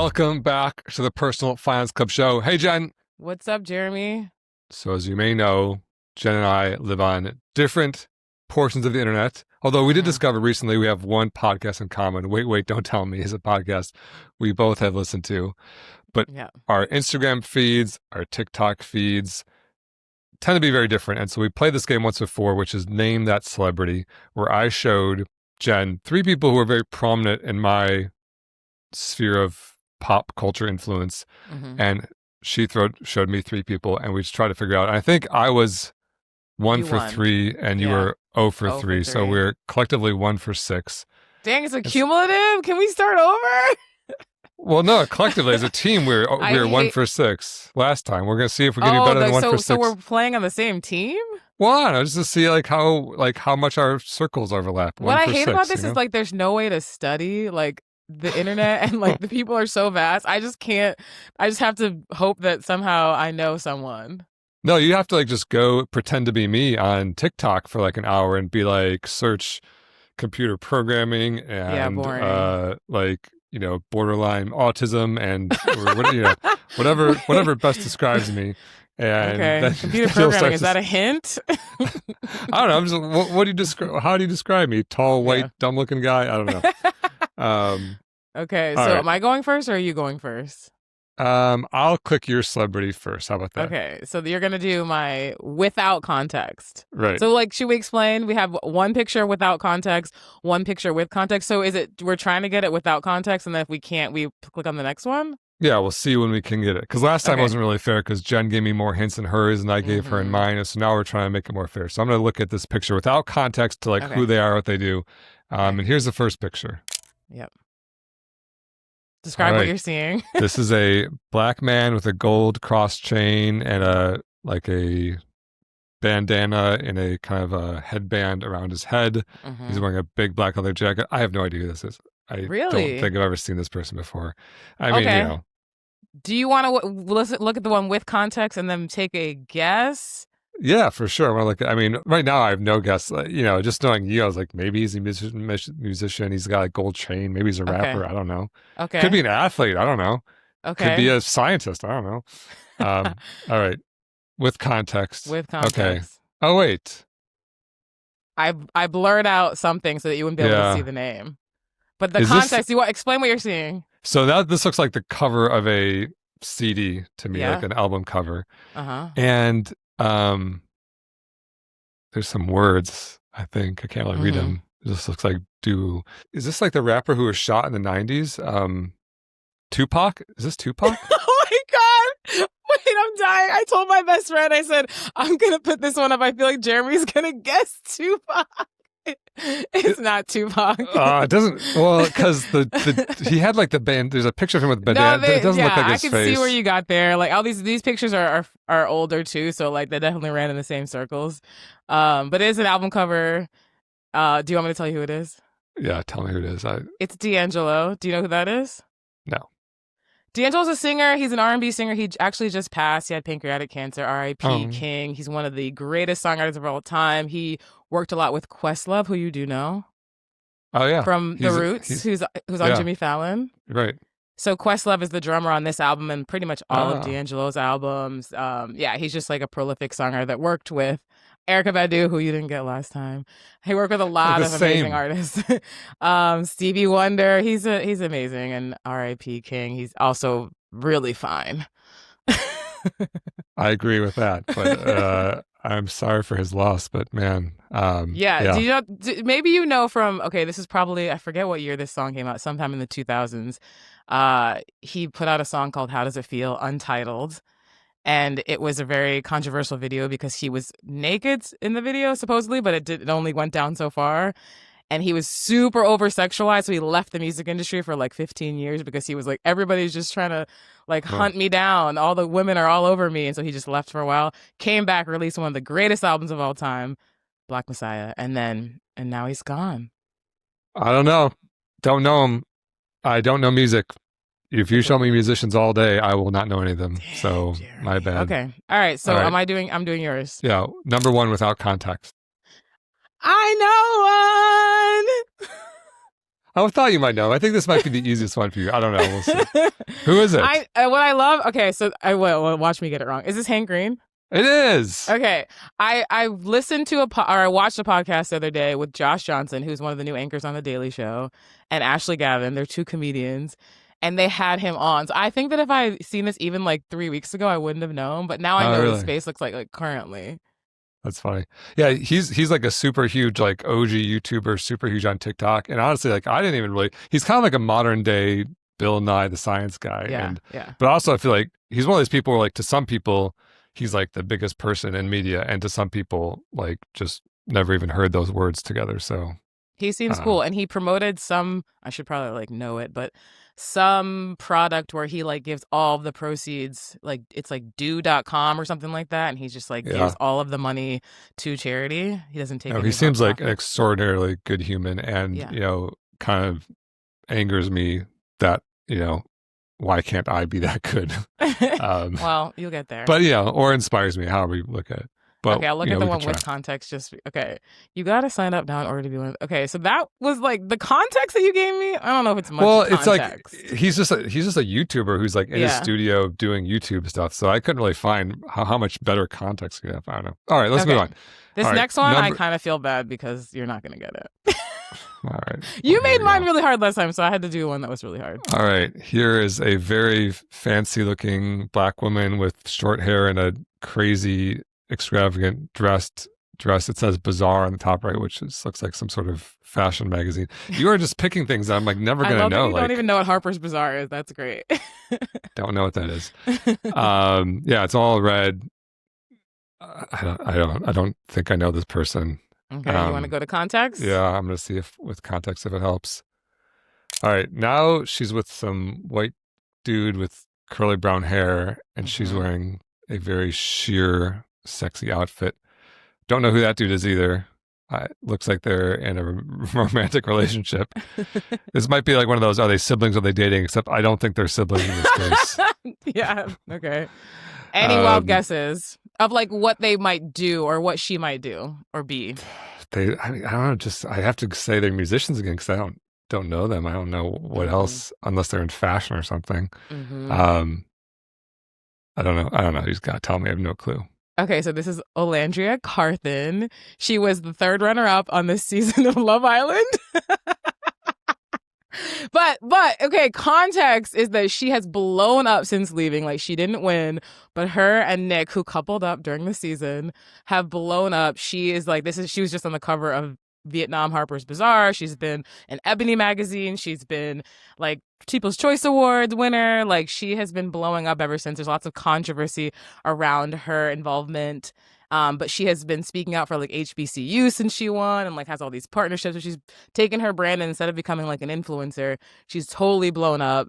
Welcome back to the Personal Finance Club show. Hey, Jen. What's up, Jeremy? So, as you may know, Jen and I live on different portions of the internet. Although we did hmm discover recently we have one podcast in common. Wait, don't tell me is a podcast we both have listened to. But Yeah. our Instagram feeds, our TikTok feeds tend to be very different. And so we played this game once before, which is Name That Celebrity, where I showed Jen three people who are very prominent in my sphere of pop culture influence. hmm And she showed me three people, and we just tried to figure out. I think I was one You for won. three, and you Yeah. were 0 for 0 for 3. So 3. we're collectively 1 for 6. Dang, it's a It's, cumulative. Can we start over? well, no, collectively as a team, I we're 1 hate. for 6 last time. We're gonna see if we can do better than 1 for So 6. we're playing on the same team. Well, I don't know, just to see how much our circles overlap. What 1 I for hate 6, about this is like there's no way to study like the internet and like the people are so vast. I just can't. I just have to hope that somehow I know someone. No, you have to just go pretend to be me on TikTok for like an hour and be like search computer programming Yeah, and boring. borderline autism and or whatever best describes me. And Okay, then computer you'll programming, start is to that a hint? I don't know. I'm just what do you describe? How do you describe me? Tall, white, Yeah. dumb looking guy? I don't know. Um, Okay, all so right. am I going first or are you going first? I'll click your celebrity first. How about that? Okay, so you're gonna do my without context. Right. So, like, should we explain? We have one picture without context, one picture with context. So, is it we're trying to get it without context, and then if we can't, we click on the next one? Yeah, we'll see when we can get it. Because last time Okay. wasn't really fair because Jen gave me more hints in hers and I gave her in hmm mine. And so now we're trying to make it more fair. So I'm going to look at this picture without context to who Okay. they are, what they do. Okay. And here's the first picture. Yep. All Describe what right. you're seeing. This is a black man with a gold cross chain and a bandana and a kind of a headband around his head. He's hmm wearing a big black leather jacket. I have no idea who this is. I don't think Really? I've ever seen this person before. I mean, Okay. Do you want to look at the one with context and then take a guess? yeah, for sure. I mean, right now I have no guess. Just knowing you, I was like, maybe he's a musician. He's got a gold chain. Maybe he's a Okay. rapper. I don't know. Could be Okay. an athlete. I don't know. Could be Okay. a scientist. I don't know. All right. With context. With Okay. context. Oh, wait. I blurred out something so that you wouldn't be able to see Yeah. the name. But the Is this context, explain what you're seeing. so this looks like the cover of a CD to me, like Yeah. an album cover. Uh-huh. And there's some words, I think. I can't really read Mm-hmm. them. It just looks like is this like the rapper who was shot in the 90s? Tupac? Is this Tupac? Oh my God. Wait, I'm dying. I told my best friend, I said, I'm going to put this one up. I feel like Jeremy's going to guess Tupac. It's not Tupac. It doesn't, well, because he had like the band, there's a picture of him with bandana. It doesn't look like I his can face. see where you got there. Like all these pictures are older too, so like they definitely ran in the same circles. But it is an album cover. Do you want me to tell you who it is? Yeah, tell me who it is. It's D'Angelo. Do you know who that is? No. D'Angelo's a singer. He's an R&B singer. He actually just passed. He had pancreatic cancer. R.I.P. Oh, King. He's one of the greatest songwriters of all time. He worked a lot with Questlove, who you do know oh yeah. from The Roots, He's, who's on yeah, Jimmy Fallon. right. So Questlove is the drummer on this album and pretty much all of Oh, D'Angelo's albums. Yeah, he's just like a prolific songwriter that worked with Erykah Badu, who you didn't get last time. He worked with a like lot the of amazing same. artists. Stevie Wonder, he's amazing, and R.I.P. King. He's also really fine. I agree with that, but I'm sorry for his loss. But man, Yeah, do yeah. you know? Maybe you know from. Okay, this is probably I forget what year this song came out. Sometime in the 2000s. He put out a song called "How Does It Feel," untitled, and it was a very controversial video because he was naked in the video supposedly, but it only went down so far. And he was super over sexualized, so he left the music industry for like 15 years because he was like, everybody's just trying to like Huh. hunt me down. All the women are all over me, and so he just left for a while. Came back, released one of the greatest albums of all time, Black Messiah, and now he's gone. I don't know. Don't know him. I don't know music. If you It's show me okay. musicians all day, I will not know any of them. Dang, So my Jeremy. bad. Okay. All right. So All right. I'm doing yours. Yeah. Number one without context. I know one. I thought you might know. I think this might be the easiest one for you. I don't know. We'll see. Who is it? What I love. Okay, so watch me get it wrong. Is this Hank Green? It is. Okay, I listened to I watched a podcast the other day with Josh Johnson, who's one of the new anchors on The Daily Show, and Ashley Gavin. They're two comedians, and they had him on. So I think that if I seen this even like 3 weeks ago, I wouldn't have known. But now I know what his face looks like currently. That's funny. Yeah, he's like a super huge like OG YouTuber, super huge on TikTok. And honestly, like I didn't even really. He's kind of like a modern day Bill Nye the Science Guy. Yeah. But also, I feel like he's one of those people where like to some people he's like the biggest person in media, and to some people like just never even heard those words together. So he seems cool, and he promoted some. I should probably like know it, but some product where he like gives all of the proceeds, like it's like do.com or something like that, and he just like gives all of the money to charity. He doesn't take. He seems like an extraordinarily good human, and you know, kind of angers me that why can't I be that good? Well, you'll get there. But or inspires me, however you look at it. But, okay, I'll look at the one with context. Okay, you got to sign up now in order to be one. Okay, so that was like the context that you gave me. I don't know if it's much. Well, it's like he's just a YouTuber who's like in his studio doing YouTube stuff. So I couldn't really find how much better context you have. I don't know. All right, let's move on. This next one, I kind of feel bad because you're not going to get it. All right. You made mine really hard last time, so I had to do one that was really hard. All right. Here is a very fancy-looking black woman with short hair and a crazy, extravagant dress. It says Bazaar on the top right, which looks like some sort of fashion magazine. You are just picking things that I'm like never going to know. You don't even know what Harper's Bazaar is. That's great. Don't know what that is. Yeah, it's all red. I don't think I know this person. Okay, you want to go to context? Yeah, I'm going to see if with context if it helps. All right, now she's with some white dude with curly brown hair, and she's wearing a very sheer, sexy outfit. Don't know who that dude is either. Looks like they're in a romantic relationship. This might be like one of those, are they siblings, are they dating? Except I don't think they're siblings in this case. Yeah, okay. Any wild guesses of like what they might do or what she might do or be? I don't know. I have to say they're musicians again because I don't know them. I don't know what else unless they're in fashion or something. I don't know. You just gotta tell me. I have no clue. Okay, so this is Olandria Carthen. She was the third runner-up on this season of Love Island. But okay, context is that she has blown up since leaving. Like she didn't win, but her and Nick, who coupled up during the season, have blown up. She is like she was just on the cover of Vietnam Harper's Bazaar. She's been in Ebony magazine. She's been like People's Choice Awards winner. Like she has been blowing up ever since. There's lots of controversy around her involvement. But she has been speaking out for like HBCU since she won and like has all these partnerships. So she's taken her brand and instead of becoming like an influencer, she's totally blown up.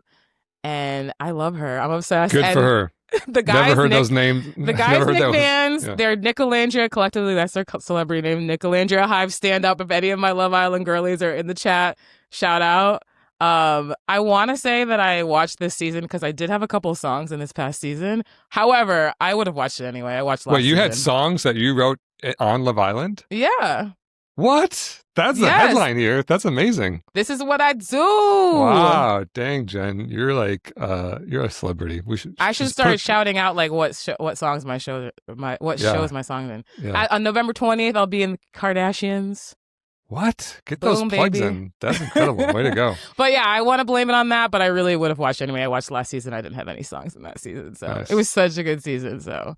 And I love her. I'm obsessed. Good for her. The guys, never heard those names. The guys, Nick Vans, they're Nicolandria. Collectively, that's their celebrity name. Nicolandria Hive, stand up. If any of my Love Island girlies are in the chat, shout out. I want to say that I watched this season because I did have a couple of songs in this past season. However, I would have watched it anyway. I watched last season. Wait, you had songs that you wrote on Love Island? Yeah. What? That's the headline here. That's amazing. This is what I do. Wow, dang, Jen, you're like you're a celebrity. I should start shouting out like what songs my show show is my song in. Yeah. On November 20th, I'll be in Kardashians. What? Get those plugs in. That's incredible. Way to go. But yeah, I want to blame it on that, but I really would have watched anyway. I watched last season. I didn't have any songs in that season, so It was such a good season. So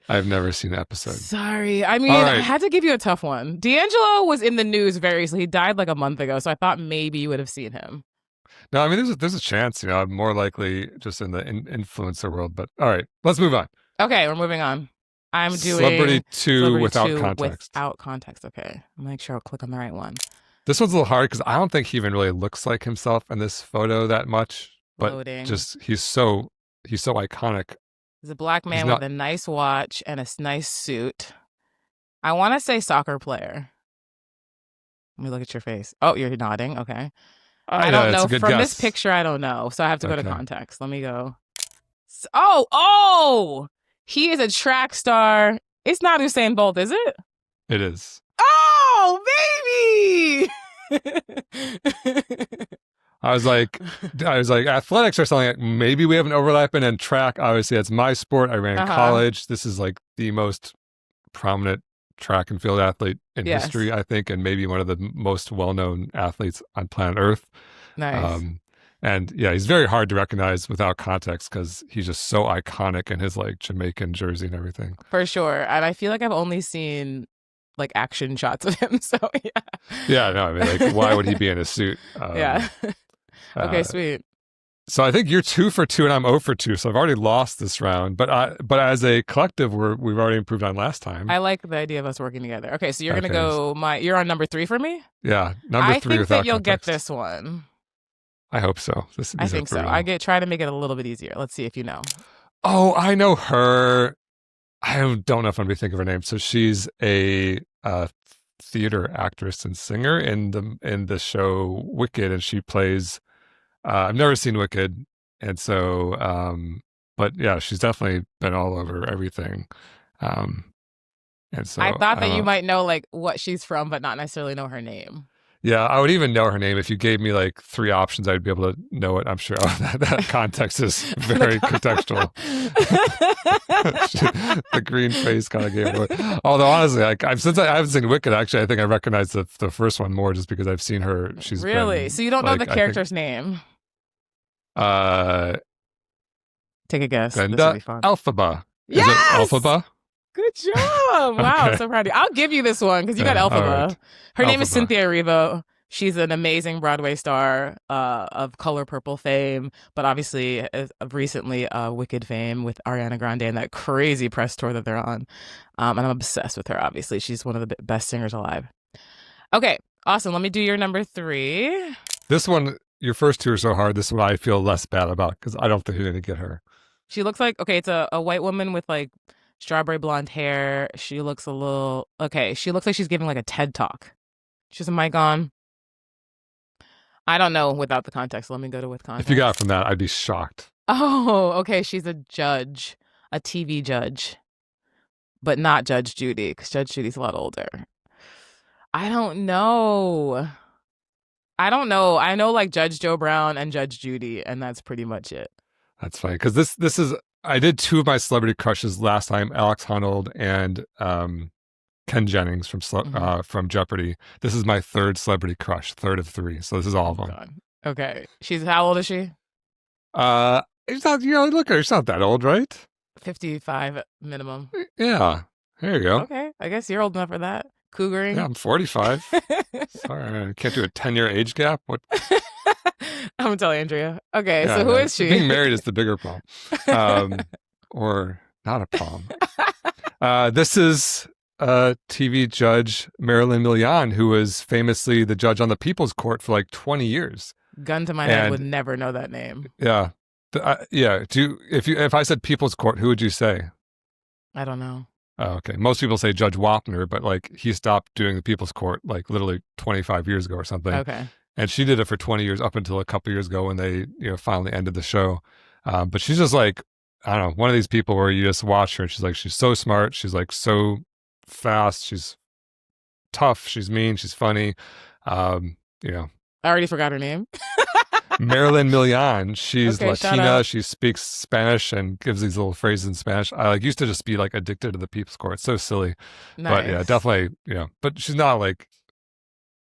I've never seen an episode. Sorry. I mean, I had to give you a tough one. D'Angelo was in the news very recently. He died like a month ago, so I thought maybe you would have seen him. No, I mean, there's a chance, I'm more likely just in the influencer world. But all right, let's move on. Okay, we're moving on. I'm doing Celebrity 2 without context. Without context, okay. I'll make sure I'll click on the right one. This one's a little hard because I don't think he even really looks like himself in this photo that much. But just he's so iconic. He's a black man with a nice watch and a nice suit. I want to say soccer player. Let me look at your face. Oh, you're nodding. Okay. I don't know. From this picture, I don't know. So I have to go to context. Let me go. Oh! He is a track star. It's not Usain Bolt, is it? It is. Oh, baby! I was like, athletics or something. Like, maybe we have an overlap, and then track. Obviously, that's my sport. I ran college. This is like the most prominent track and field athlete in history, I think, and maybe one of the most well-known athletes on planet Earth. Nice. And yeah, he's very hard to recognize without context because he's just so iconic in his like Jamaican jersey and everything. For sure. And I feel like I've only seen like action shots of him. So yeah. Yeah, no, I mean, like, why would he be in a suit? Yeah. Okay, sweet. So I think you're 2 for 2 and I'm 0 for 2. So I've already lost this round. But as a collective, we've already improved on last time. I like the idea of us working together. Okay, so you're gonna go you're on number 3 for me? Yeah, number 3 without context. I think that you'll get this one. I hope so. I think so. Try to make it a little bit easier. Let's see if you know. Oh, I know her. I don't know if I'm going to think of her name. So she's a theater actress and singer in the show Wicked, and she plays. I've never seen Wicked, and so, but yeah, she's definitely been all over everything. And so I thought that you might know like what she's from, but not necessarily know her name. Yeah, I would even know her name. If you gave me like 3 options, I'd be able to know it. I'm sure that context is very contextual. The green face kind of gave it away. Although honestly, like since I haven't seen Wicked, actually, I think I recognize the first one more just because I've seen her. She's really so you don't know the character's name. Take a guess. Brenda Elphaba. Yes! Is it Elphaba? Good job. Wow, I'm so proud of you. I'll give you this one because you got Elphaba. Right. Her name is Cynthia Erivo. She's an amazing Broadway star of Color Purple fame, but obviously recently Wicked fame with Ariana Grande and that crazy press tour that they're on. And I'm obsessed with her, obviously. She's one of the best singers alive. Okay, awesome. Let me do your number 3. This one, your first 2 are so hard. This one I feel less bad about because I don't think you're going to get her. She looks like, it's a white woman with like strawberry blonde hair. She looks a little, she looks like she's giving like a TED talk. She has a mic on. I don't know without the context. Let me go to with context. If you got it from that, I'd be shocked. Oh, okay. She's a judge, a TV judge, but not Judge Judy because Judge Judy's a lot older. I don't know. I know like Judge Joe Brown and Judge Judy, and that's pretty much it. That's funny because this is, I did 2 of my celebrity crushes last time, Alex Honnold and Ken Jennings from Jeopardy. This is my 3rd celebrity crush, 3rd of 3. So this is all of them. God. Okay. How old is she? It's not, look at her. She's not that old, right? 55 minimum. Yeah. There you go. Okay. I guess you're old enough for that. Cougaring. Yeah, I'm 45. Sorry, I can't do a 10-year age gap. What? I'm going to tell Andrea. Okay, yeah, so who is she? Being married is the bigger problem. Or not a problem. This is TV judge Marilyn Milian, who was famously the judge on the People's Court for like 20 years. Gun to my head, would never know that name. Yeah. Yeah. If I said People's Court, who would you say? I don't know. Oh, okay. Most people say Judge Wapner, but like he stopped doing the People's Court like literally 25 years ago or something. Okay. And she did it for 20 years up until a couple years ago when they, finally ended the show. But she's just like, I don't know, one of these people where you just watch her and she's like, she's so smart. She's like so fast. She's tough. She's mean. She's funny. I already forgot her name. Marilyn Milian. She's Latina. She speaks Spanish and gives these little phrases in Spanish. I used to just be like addicted to the People's Court. It's so silly. Nice. But yeah, definitely, but she's not like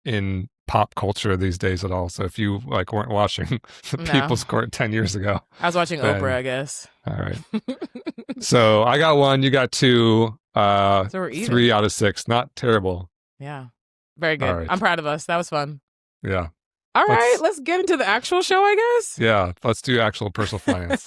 in pop culture these days at all. So if you like weren't watching the People's Court 10 years ago. I was watching Oprah, I guess. All right. So I got 1, you got 2, so we're even. 3 out of 6. Not terrible. Yeah. Very good. Right. I'm proud of us. That was fun. Yeah. All right, let's get into the actual show, I guess. Yeah, let's do actual personal finance.